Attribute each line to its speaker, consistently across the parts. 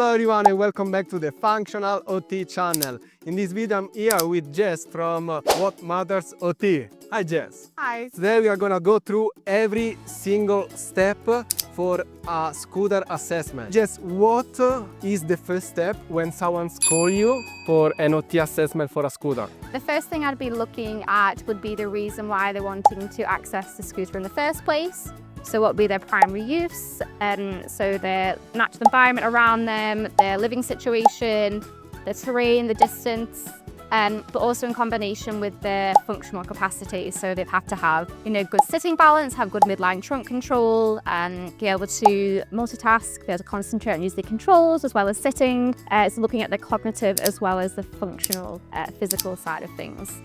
Speaker 1: Hello everyone and welcome back to the Functional OT channel. In this video I'm here with Jess from What Matters OT. Hi Jess.
Speaker 2: Hi.
Speaker 1: Today we are gonna go through every single step for a scooter assessment. Jess, what is the first step when someone's call you for an OT assessment for a scooter?
Speaker 2: The first thing I'd be looking at would be the reason why they're wanting to access the scooter in the first place. So what would be their primary use, so their natural environment around them, their living situation, the terrain, the distance, but also in combination with their functional capacity. So they'd have to have, good sitting balance, have good midline trunk control, and be able to multitask, be able to concentrate and use the controls as well as sitting. So looking at the cognitive as well as the functional, physical side of things.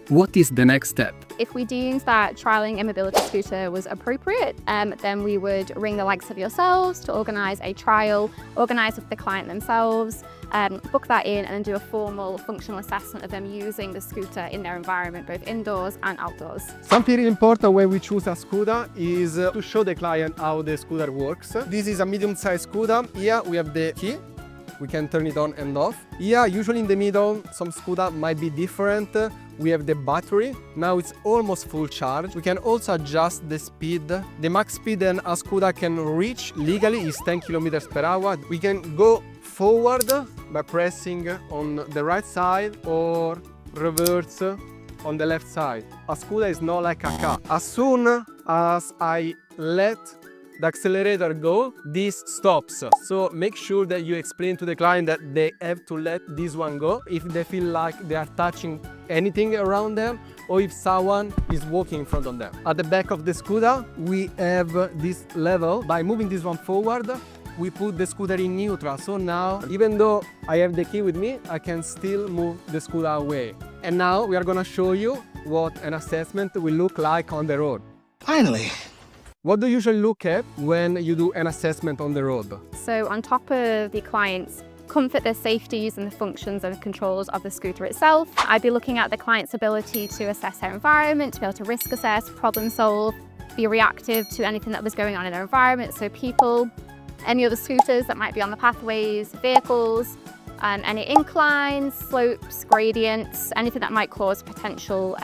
Speaker 3: What is the next step?
Speaker 2: If we deemed that trialling a mobility scooter was appropriate, then we would ring the likes of yourselves to organise a trial, organise with the client themselves, book that in and then do a formal functional assessment of them using the scooter in their environment, both indoors and outdoors.
Speaker 1: Something really important when we choose a scooter is to show the client how the scooter works. This is a medium-sized scooter. Here we have the key. We can turn it on and off. Here, usually in the middle, some scooter might be different. We have the battery. Now it's almost full charge. We can also adjust the speed. The max speed that a scooter can reach legally is 10 km/h. We can go forward by pressing on the right side or reverse on the left side. A scooter is not like a car. As soon as I let the accelerator go, this stops. So make sure that you explain to the client that they have to let this one go if they feel like they are touching anything around them or if someone is walking in front of them. At the back of the scooter, we have this level. By moving this one forward, we put the scooter in neutral. So now, even though I have the key with me, I can still move the scooter away. And now we are gonna show you what an assessment will look like on the road.
Speaker 3: Finally!
Speaker 1: What do you usually look at when you do an assessment on the road?
Speaker 2: So on top of the client's comfort, their safeties and the functions and the controls of the scooter itself, I'd be looking at the client's ability to assess their environment, to be able to risk assess, problem solve, be reactive to anything that was going on in their environment. So people, any other scooters that might be on the pathways, vehicles, any inclines, slopes, gradients, anything that might cause potential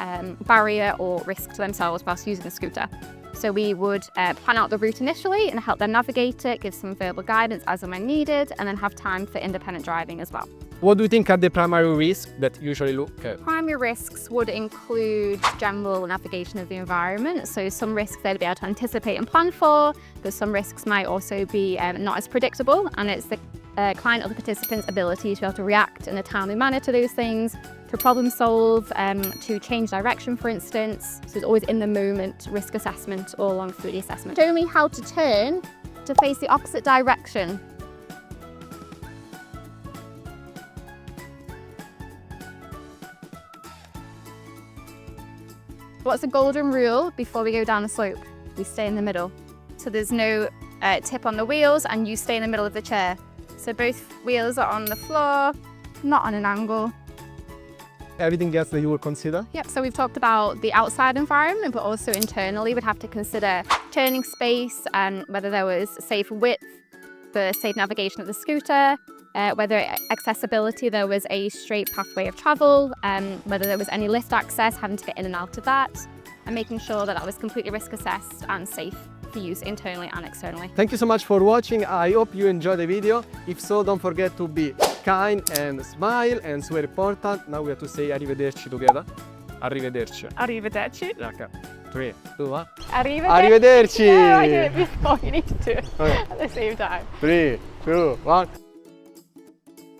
Speaker 2: barrier or risk to themselves whilst using the scooter. So we would plan out the route initially and help them navigate it, give some verbal guidance as and when needed, and then have time for independent driving as well.
Speaker 1: What do you think are the primary risks that you usually look at?
Speaker 2: Primary risks would include general navigation of the environment. So some risks they'd be able to anticipate and plan for, but some risks might also be not as predictable, and it's the client or the participant's ability to be able to react in a timely manner to those things, to problem solve, to change direction, for instance. So it's always in the moment risk assessment all along through the assessment. Show me how to turn to face the opposite direction. What's the golden rule before we go down the slope? We stay in the middle. So there's no tip on the wheels and you stay in the middle of the chair. So both wheels are on the floor, not on an angle.
Speaker 1: Everything else that you will consider?
Speaker 2: Yep, so we've talked about the outside environment, but also internally we'd have to consider turning space and whether there was safe width for safe navigation of the scooter, whether accessibility, there was a straight pathway of travel, whether there was any lift access, having to get in and out of that, and making sure that that was completely risk assessed and safe for use internally and externally.
Speaker 1: Thank you so much for watching. I hope you enjoyed the video. If so, don't forget to be kind and smile, and super important. Now we have to say arrivederci together. Arrivederci.
Speaker 2: Arrivederci.
Speaker 1: Okay. 3, 2, 1.
Speaker 2: Arrivederci.
Speaker 1: Arrivederci.
Speaker 2: No, I did it before. You need to do it at the same time.
Speaker 1: 3, 2, 1.